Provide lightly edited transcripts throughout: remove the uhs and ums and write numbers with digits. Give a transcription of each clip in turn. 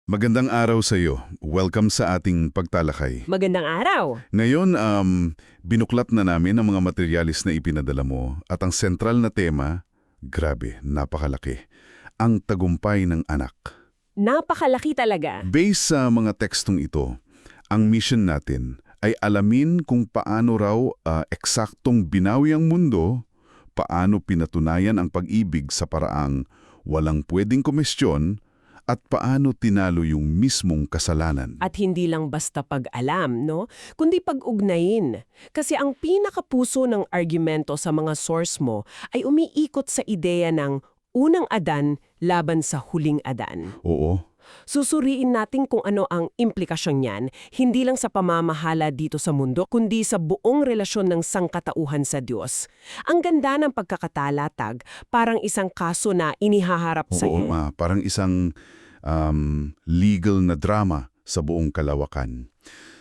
Magandang araw sa iyo. Welcome sa ating pagtalakay. Magandang araw. Ngayon, binuklat na namin ang mga materialis na ipinadala mo at ang sentral na tema, grabe, napakalaki, ang tagumpay ng anak. Napakalaki talaga. Based sa mga tekstong ito, ang mission natin ay alamin kung paano raw eksaktong binawi ang mundo, paano pinatunayan ang pag-ibig sa paraang walang pwedeng komestyon, at paano tinalo yung mismong kasalanan. At hindi lang basta pag-alam, no? Kundi pag-ugnayin. Kasi ang pinakapuso ng argumento sa mga source mo ay umiikot sa ideya ng unang Adan laban sa huling Adan. Oo. Susuriin natin kung ano ang implikasyon niyan, hindi lang sa pamamahala dito sa mundo, kundi sa buong relasyon ng sangkatauhan sa Diyos. Ang ganda ng pagkakatalatag, parang isang kaso na inihaharap sa Oo, parang isang legal na drama sa buong kalawakan.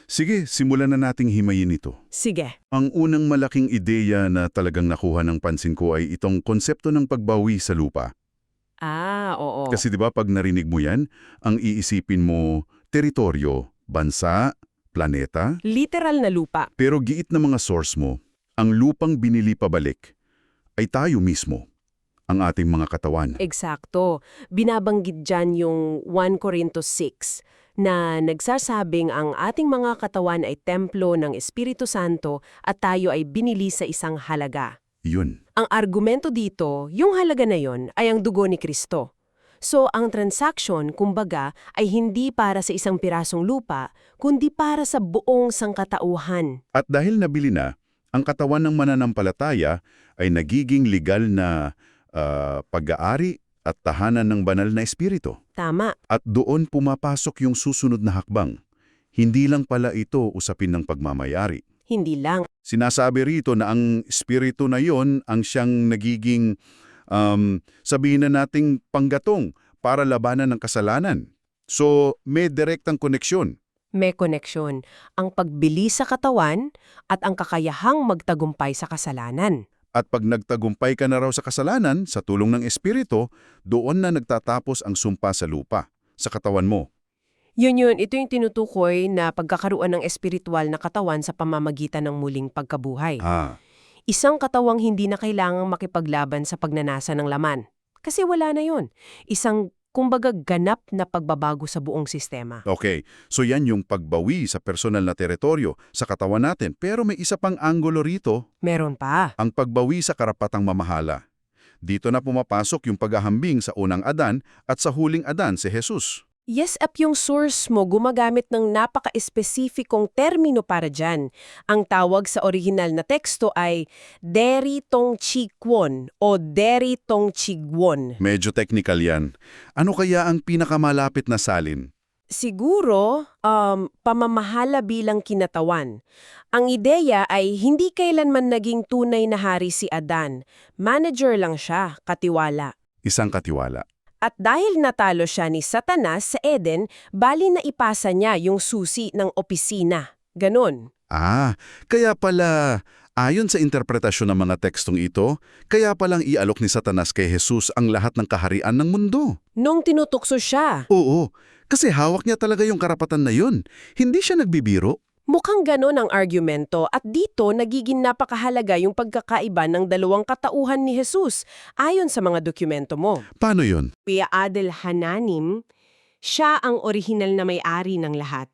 Sige, simulan na nating himayin ito. Sige. Ang unang malaking ideya na talagang nakuha ng pansin ko ay itong konsepto ng pagbawi sa lupa. Oo. Kasi 'di ba pag narinig mo 'yan, ang iisipin mo teritoryo, bansa, planeta. Literal na lupa. Pero giit na mga source mo, ang lupang binili pabalik ay tayo mismo, ang ating mga katawan. Eksakto. Binabanggit dyan yung 1 Corinto 6 na nagsasabing ang ating mga katawan ay templo ng Espiritu Santo at tayo ay binili sa isang halaga. Yun. Ang argumento dito, yung halaga na yon ay ang dugo ni Kristo. So, ang transaction, kumbaga, ay hindi para sa isang pirasong lupa, kundi para sa buong sangkatauhan. At dahil nabili na, ang katawan ng mananampalataya ay nagiging legal na pag-aari at tahanan ng banal na espiritu. Tama. At doon pumapasok yung susunod na hakbang. Hindi lang pala ito usapin ng pagmamayari. Hindi lang. Sinasabi rito na ang espiritu na yon ang siyang nagiging, sabihin na nating panggatong para labanan ng kasalanan. So, may direktang koneksyon. May koneksyon. Ang pagbili sa katawan at ang kakayahang magtagumpay sa kasalanan. At pag nagtagumpay ka na raw sa kasalanan, sa tulong ng espiritu, doon na nagtatapos ang sumpa sa lupa, sa katawan mo. Yun, ito yung tinutukoy na pagkakaroon ng espiritual na katawan sa pamamagitan ng muling pagkabuhay. Isang katawang hindi na kailangang makipaglaban sa pagnanasa ng laman. Kasi wala na yun. Isang, kumbaga, ganap na pagbabago sa buong sistema. Okay, so yan yung pagbawi sa personal na teritoryo sa katawan natin. Pero may isa pang anggulo rito, Meron pa. ang pagbawi sa karapatang mamahala. Dito na pumapasok yung paghahambing sa unang Adan at sa huling Adan si Jesus. Yes, at yung source mo gumagamit ng napaka-espesifikong termino para dyan. Ang tawag sa original na teksto ay deri tong chikwon o deri tong chigwon. Medyo technical yan. Ano kaya ang pinakamalapit na salin? Siguro, pamamahala bilang kinatawan. Ang ideya ay hindi kailanman naging tunay na hari si Adan. Manager lang siya, katiwala. Isang katiwala. At dahil natalo siya ni Satanas sa Eden, bali na ipasa niya yung susi ng opisina. Ganon. Kaya pala, ayon sa interpretasyon ng mga tekstong ito, kaya palang ialok ni Satanas kay Jesus ang lahat ng kaharian ng mundo. Nung tinutukso siya, Oo, kasi hawak niya talaga yung karapatan na yun. Hindi siya nagbibiro. mukhang ganon ang argumento at dito nagiging napakahalaga yung pagkakaiba ng dalawang katauhan ni Jesus ayon sa mga dokumento mo. Paano yun? Kuya Adel Hananim, siya ang orihinal na may-ari ng lahat.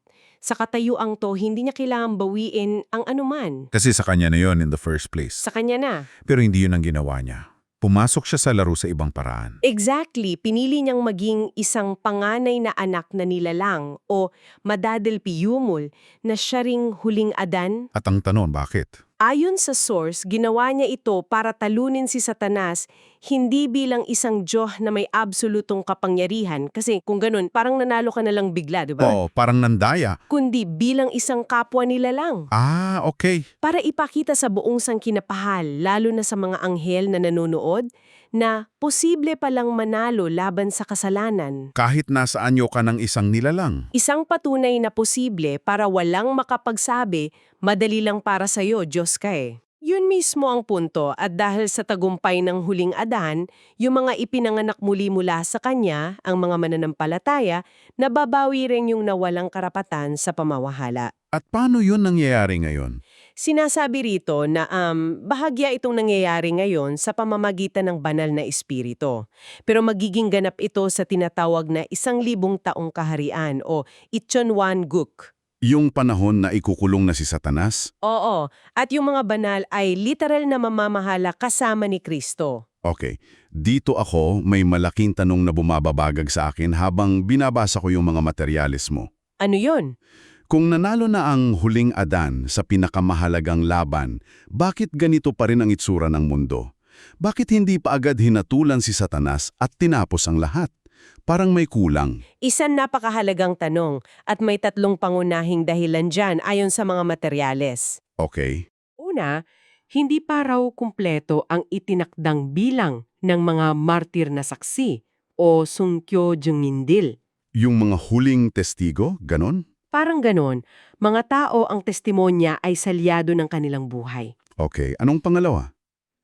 Sa katayuang to, hindi niya kailangang bawiin ang anuman. Kasi sa kanya na yon in the first place. Sa kanya na. Pero hindi yun ang ginawa niya. Pumasok siya sa laro sa ibang paraan. Exactly, pinili niyang maging isang panganay na anak na nilalang o madadel piyumol na siya ring huling Adan. At ang tanong, bakit? Ayon sa source, ginawa niya ito para talunin si Satanas hindi bilang isang Diyos na may absolutong kapangyarihan. Kasi kung ganun, parang nanalo ka na lang bigla, di ba? Oo, parang nandaya. Kundi bilang isang kapwa nila lang. Okay. Para ipakita sa buong sangkinapahal, lalo na sa mga anghel na nanonood, na posible palang manalo laban sa kasalanan. Kahit nasa anyo ka ng isang nilalang. Isang patunay na posible para walang makapagsabi, madali lang para sa'yo, Diyos ka eh. Yun mismo ang punto at dahil sa tagumpay ng huling Adan, yung mga ipinanganak muli mula sa kanya, ang mga mananampalataya, nababawi rin yung nawalang karapatan sa pamawahala. At paano yun nangyayari ngayon? Sinasabi rito na bahagya itong nangyayari ngayon sa pamamagitan ng banal na espiritu. Pero magiging ganap ito sa tinatawag na 1,000 taong kaharian o Ichonwan Guk. Yung panahon na ikukulong na si Satanas? Oo, at yung mga banal ay literal na mamamahala kasama ni Kristo. Okay, dito ako may malaking tanong na bumababagag sa akin habang binabasa ko yung mga materyales mo. Ano yun? Kung nanalo na ang huling Adan sa pinakamahalagang laban, bakit ganito pa rin ang itsura ng mundo? Bakit hindi pa agad hinatulan si Satanas at tinapos ang lahat? Parang may kulang. Isang napakahalagang tanong at may 3 pangunahing dahilan dyan ayon sa mga materyales. Okay. Una, hindi pa raw kumpleto ang itinakdang bilang ng mga martir na saksi o sungkyo jungindil. Yung mga huling testigo, ganon? Parang ganon, mga tao ang testimonya ay salyado ng kanilang buhay. Okay, anong pangalawa?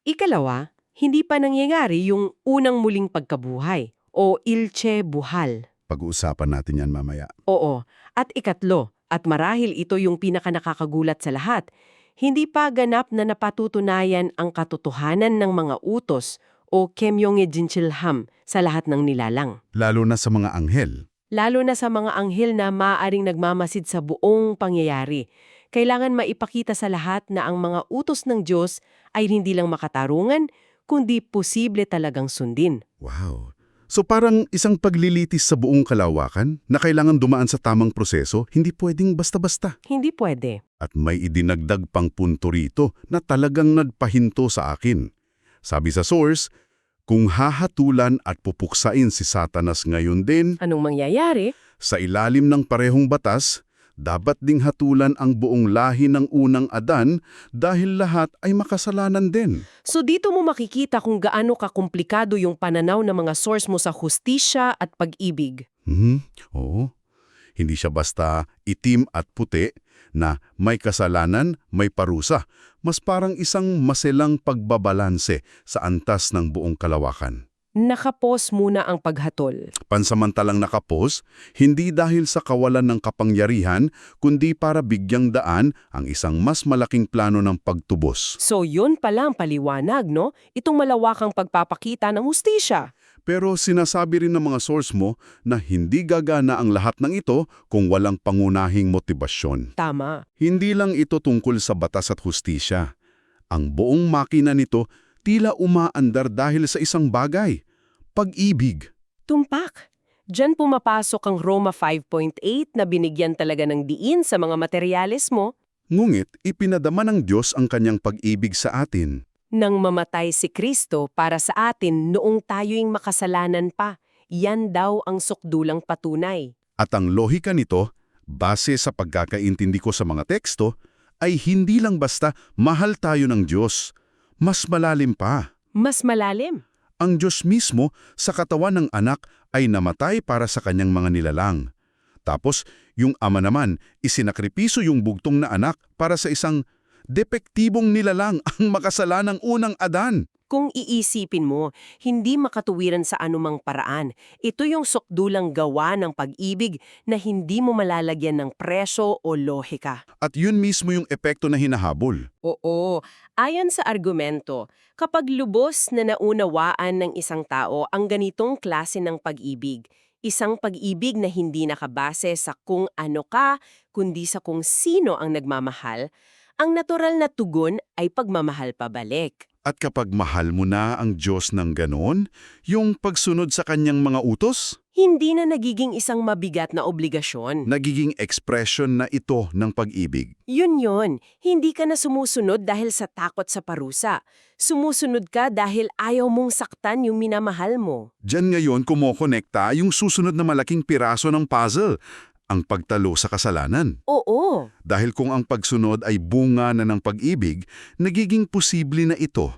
Ikalawa, hindi pa nangyayari yung unang muling pagkabuhay o ilche buhal. Pag-uusapan natin yan mamaya. Oo. At ikatlo, at marahil ito yung pinakanakakagulat sa lahat, hindi pa ganap na napatutunayan ang katotohanan ng mga utos o kemyonge jinchilham sa lahat ng nilalang. Lalo na sa mga anghel. Lalo na sa mga anghel na maaaring nagmamasid sa buong pangyayari. Kailangan maipakita sa lahat na ang mga utos ng Diyos ay hindi lang makatarungan, kundi posible talagang sundin. Wow. So parang isang paglilitis sa buong kalawakan na kailangan dumaan sa tamang proseso, hindi pwedeng basta-basta. Hindi pwede. At may idinagdag pang punto rito na talagang nagpahinto sa akin. Sabi sa source, kung hahatulan at pupuksain si Satanas ngayon din, Anong mangyayari? sa ilalim ng parehong batas, dapat ding hatulan ang buong lahi ng unang Adan dahil lahat ay makasalanan din. So dito mo makikita kung gaano kakomplikado yung pananaw ng mga source mo sa hustisya at pag-ibig. Oo. Hindi siya basta itim at puti na may kasalanan, may parusa. Mas parang isang maselang pagbabalanse sa antas ng buong kalawakan. Nakapos muna ang paghatol. Pansamantalang nakapos, hindi dahil sa kawalan ng kapangyarihan, kundi para bigyang daan ang isang mas malaking plano ng pagtubos. So yun pala ang paliwanag, no? Itong malawakang pagpapakita ng hustisya. Pero sinasabi rin ng mga source mo na hindi gagana ang lahat ng ito kung walang pangunahing motibasyon. Tama. Hindi lang ito tungkol sa batas at hustisya. Ang buong makina nito tila umaandar dahil sa isang bagay, pag-ibig. Tumpak. Diyan pumapasok ang Roma 5.8 na binigyan talaga ng diin sa mga materyales mo. Ngunit ipinadama ng Diyos ang kanyang pag-ibig sa atin. Nang mamatay si Kristo para sa atin noong tayo'y makasalanan pa, yan daw ang sukdulang patunay. At ang lohika nito, base sa pagkakaintindi ko sa mga teksto, ay hindi lang basta mahal tayo ng Diyos. Mas malalim pa. Mas malalim. Ang Diyos mismo sa katawan ng anak ay namatay para sa kanyang mga nilalang. Tapos, yung ama naman, isinakripiso yung bugtong na anak para sa isang depektibong nilalang ang makasalanang unang Adan. Kung iisipin mo, hindi makatuwiran sa anumang paraan. Ito yung sukdulang gawa ng pag-ibig na hindi mo malalagyan ng presyo o lohika. At yun mismo yung epekto na hinahabol. Oo, ayon sa argumento, kapag lubos na naunawaan ng isang tao ang ganitong klase ng pag-ibig, isang pag-ibig na hindi nakabase sa kung ano ka, kundi sa kung sino ang nagmamahal, ang natural na tugon ay pagmamahal pabalik. At kapag mahal mo na ang Diyos ng ganon, yung pagsunod sa kanyang mga utos, Hindi na nagiging isang mabigat na obligasyon. nagiging ekspresyon na ito ng pag-ibig. Yun. Hindi ka na sumusunod dahil sa takot sa parusa. Sumusunod ka dahil ayaw mong saktan yung minamahal mo. Diyan ngayon kumokonekta yung susunod na malaking piraso ng puzzle, ang pagtalo sa kasalanan. Oo. Dahil kung ang pagsunod ay bunga na ng pag-ibig, nagiging posible na ito.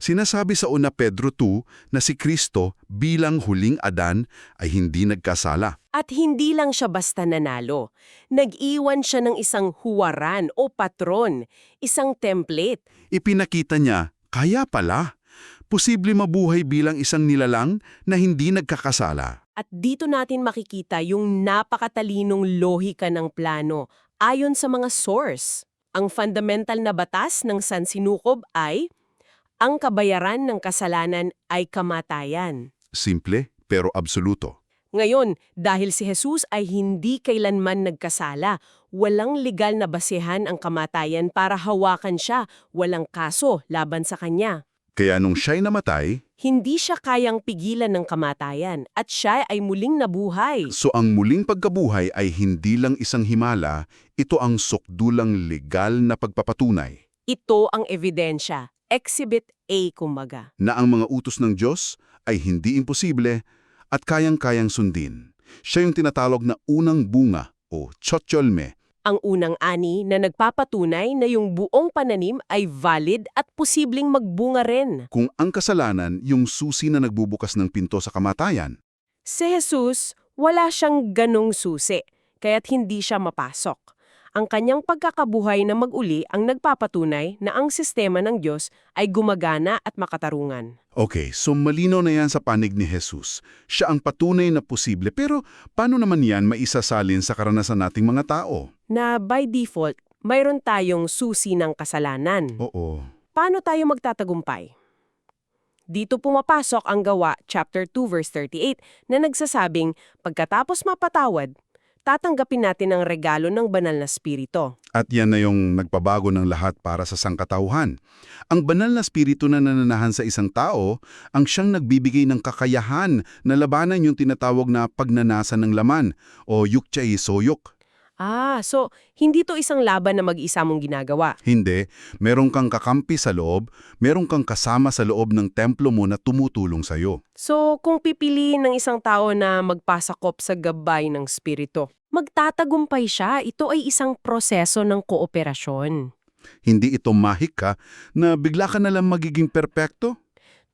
Sinasabi sa una Pedro 2 na si Kristo bilang huling Adan ay hindi nagkasala. At hindi lang siya basta nanalo. Nag-iwan siya ng isang huwaran o patron, isang template. Ipinakita niya, kaya pala, posible mabuhay bilang isang nilalang na hindi nagkakasala. At dito natin makikita yung napakatalinong lohika ng plano ayon sa mga source. Ang fundamental na batas ng sansinukob ay ang kabayaran ng kasalanan ay kamatayan. Simple pero absoluto. Ngayon, dahil si Jesus ay hindi kailanman nagkasala, walang legal na basehan ang kamatayan para hawakan siya, walang kaso laban sa kanya. Kaya nung siya'y namatay, Hindi siya kayang pigilan ng kamatayan at siya ay muling nabuhay. so ang muling pagkabuhay ay hindi lang isang himala, ito ang sukdulang legal na pagpapatunay Ito ang ebidensya, Exhibit A kumbaga. na ang mga utos ng Diyos ay hindi imposible at kayang-kayang sundin. Siya yung tinatawag na unang bunga o tsotyolme. Ang unang ani na nagpapatunay na yung buong pananim ay valid at posibleng magbunga rin. Kung ang kasalanan yung susi na nagbubukas ng pinto sa kamatayan, Si Jesus, wala siyang ganong susi, kaya't hindi siya mapasok. Ang kanyang pagkakabuhay na mag-uli ang nagpapatunay na ang sistema ng Diyos ay gumagana at makatarungan. okay, so malinaw na yan sa panig ni Jesus. Siya ang patunay na posible, pero paano naman yan maisasalin sa karanasan nating mga tao? Na by default, mayroon tayong susi ng kasalanan. Oo. Paano tayo magtatagumpay? Dito pumapasok ang Gawa, chapter 2, verse 38, na nagsasabing, pagkatapos mapatawad, tatanggapin natin ang regalo ng banal na spirito. At yan na yung nagpabago ng lahat para sa sangkatauhan. Ang banal na spirito na nananahan sa isang tao, ang siyang nagbibigay ng kakayahan na labanan yung tinatawag na pagnanasa ng laman o yukchay soyok. So, hindi to isang laban na mag-isa mong ginagawa. Hindi, meron kang kakampi sa loob, meron kang kasama sa loob ng templo mo na tumutulong sa'yo. So, kung pipiliin ng isang tao na magpasakop sa gabay ng spirito, magtatagumpay siya. Ito ay isang proseso ng kooperasyon. Hindi ito mahika na bigla ka nalang magiging perpekto.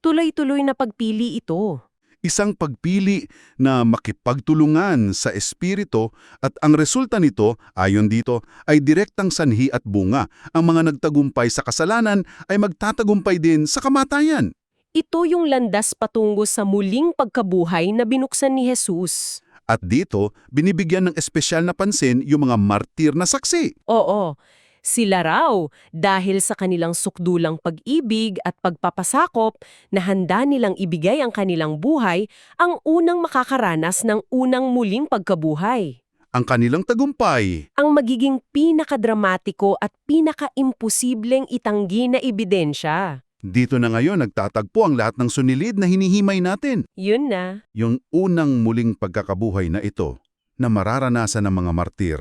Tuloy-tuloy na pagpili ito. Isang pagpili na makipagtulungan sa espiritu at ang resulta nito, ayon dito, ay direktang sanhi at bunga. Ang mga nagtagumpay sa kasalanan ay magtatagumpay din sa kamatayan. Ito yung landas patungo sa muling pagkabuhay na binuksan ni Jesus. At dito, binibigyan ng espesyal na pansin yung mga martir na saksi. Oo, sila raw dahil sa kanilang sukdulang pag-ibig at pagpapasakop na handa nilang ibigay ang kanilang buhay ang unang makakaranas ng unang muling pagkabuhay. Ang kanilang tagumpay. Ang magiging pinakadramatiko at pinakaimposibleng itanggi na ebidensya. Dito na ngayon nagtatagpo ang lahat ng sunilid na hinihimay natin. Yun na. Yung unang muling pagkakabuhay na ito na mararanasan ng mga martir,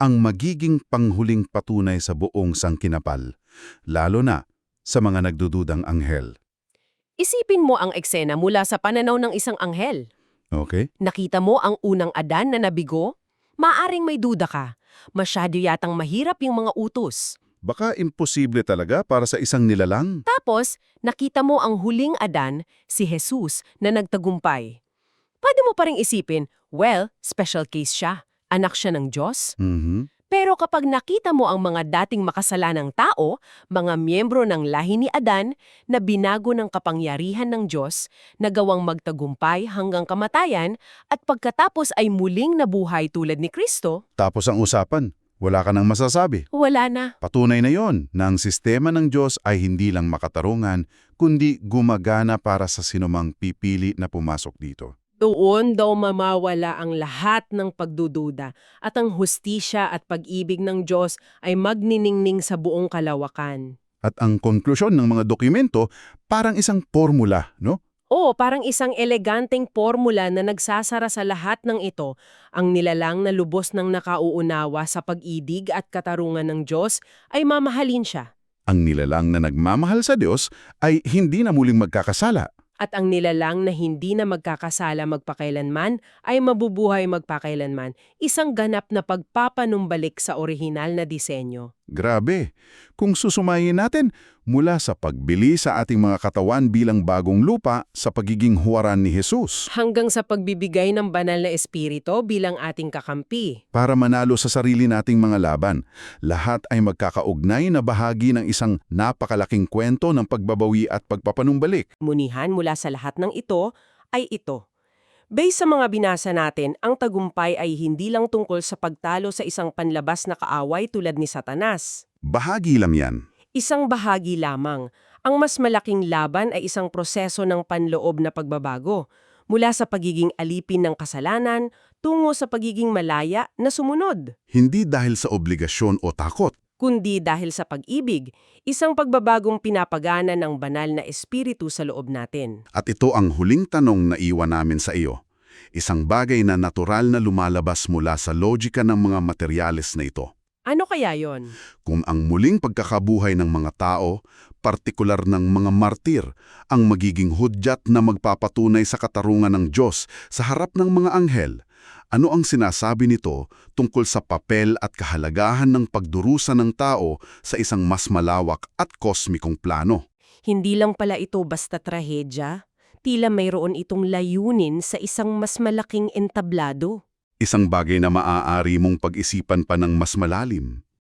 ang magiging panghuling patunay sa buong sangkinapal, lalo na sa mga nagdududang anghel. Isipin mo ang eksena mula sa pananaw ng isang anghel. Okay? Nakita mo ang unang Adan na nabigo? Maaring may duda ka. Masyado yatang mahirap yung mga utos. Baka imposible talaga para sa isang nilalang. Tapos, nakita mo ang huling Adan, si Jesus, na nagtagumpay. Pwede mo pa ring isipin, well, special case siya. Anak siya ng Diyos. Pero kapag nakita mo ang mga dating makasalanang tao, mga miyembro ng lahi ni Adan na binago ng kapangyarihan ng Diyos, nagawang magtagumpay hanggang kamatayan at pagkatapos ay muling nabuhay tulad ni Kristo, Tapos ang usapan, wala ka nang masasabi. wala na. Patunay na yon na ang sistema ng Diyos ay hindi lang makatarungan, kundi gumagana para sa sinumang pipili na pumasok dito. Doon daw mamawala ang lahat ng pagdududa at ang hustisya at pag-ibig ng Diyos ay magniningning sa buong kalawakan. At ang konklusyon ng mga dokumento, parang isang formula, no? Oo, parang isang eleganteng formula na nagsasara sa lahat ng ito, ang nilalang na lubos ng nakauunawa sa pag-ibig at katarungan ng Diyos ay mamahalin siya. Ang nilalang na nagmamahal sa Diyos ay hindi na muling magkakasala. At ang nilalang na hindi na magkakasala magpakailanman ay mabubuhay magpakailanman, isang ganap na pagpapanumbalik sa orihinal na disenyo. Grabe! Kung susumayin natin, mula sa pagbili sa ating mga katawan bilang bagong lupa sa pagiging huwaran ni Jesus, Hanggang sa pagbibigay ng banal na espiritu bilang ating kakampi. para manalo sa sarili nating mga laban, lahat ay magkakaugnay na bahagi ng isang napakalaking kwento ng pagbabawi at pagpapanumbalik. Munihan mula sa lahat ng ito ay ito. Based sa mga binasa natin, ang tagumpay ay hindi lang tungkol sa pagtalo sa isang panlabas na kaaway tulad ni Satanas. Bahagi lang yan. Isang bahagi lamang. Ang mas malaking laban ay isang proseso ng panloob na pagbabago, mula sa pagiging alipin ng kasalanan tungo sa pagiging malaya na sumunod. Hindi dahil sa obligasyon o takot. Kundi dahil sa pag-ibig, isang pagbabagong pinapagana ng banal na espiritu sa loob natin. At ito ang huling tanong na iwan namin sa iyo. Isang bagay na natural na lumalabas mula sa logika ng mga materyales na ito. Ano kaya yon? Kung ang muling pagkakabuhay ng mga tao, partikular ng mga martir, ang magiging hudyat na magpapatunay sa katarungan ng Diyos sa harap ng mga anghel, ano ang sinasabi nito tungkol sa papel at kahalagahan ng pagdurusa ng tao sa isang mas malawak at kosmikong plano? Hindi lang pala ito basta trahedya, tila mayroon itong layunin sa isang mas malaking entablado. Isang bagay na maaari mong pag-isipan pa ng mas malalim.